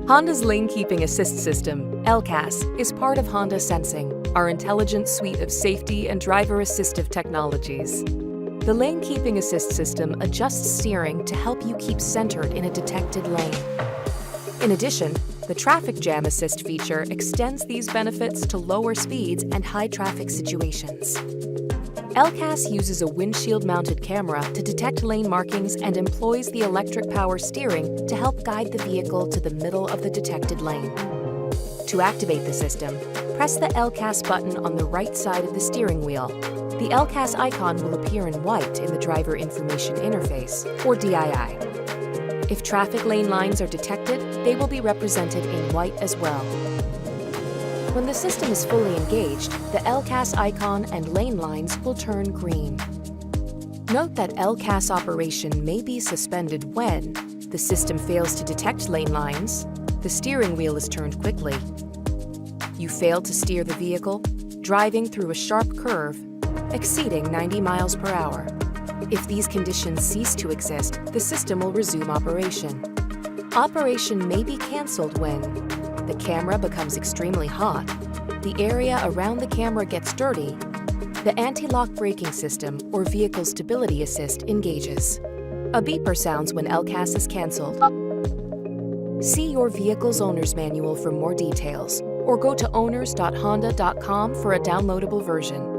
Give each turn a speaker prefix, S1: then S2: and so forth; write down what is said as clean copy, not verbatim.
S1: Honda's Lane Keeping Assist System, LKAS, is part of Honda Sensing, our intelligent suite of safety and driver assistive technologies. The Lane Keeping Assist system adjusts steering to help you keep centered in a detected lane. In addition, the Traffic Jam Assist feature extends these benefits to lower speeds and high traffic situations. LKAS uses a windshield-mounted camera to detect lane markings and employs the electric power steering to help guide the vehicle to the middle of the detected lane. To activate the system, press the LKAS button on the right side of the steering wheel. The LKAS icon will appear in white in the Driver Information Interface, or DII. If traffic lane lines are detected, they will be represented in white as well. When the system is fully engaged, the LKAS icon and lane lines will turn green. Note that LKAS operation may be suspended when the system fails to detect lane lines, the steering wheel is turned quickly, you fail to steer the vehicle, driving through a sharp curve, exceeding 90 miles per hour. If these conditions cease to exist, the system will resume operation. Operation may be canceled when the camera becomes extremely hot, the area around the camera gets dirty, the anti-lock braking system or vehicle stability assist engages. A beeper sounds when LKAS is canceled. See your vehicle's owner's manual for more details, or go to owners.honda.com for a downloadable version.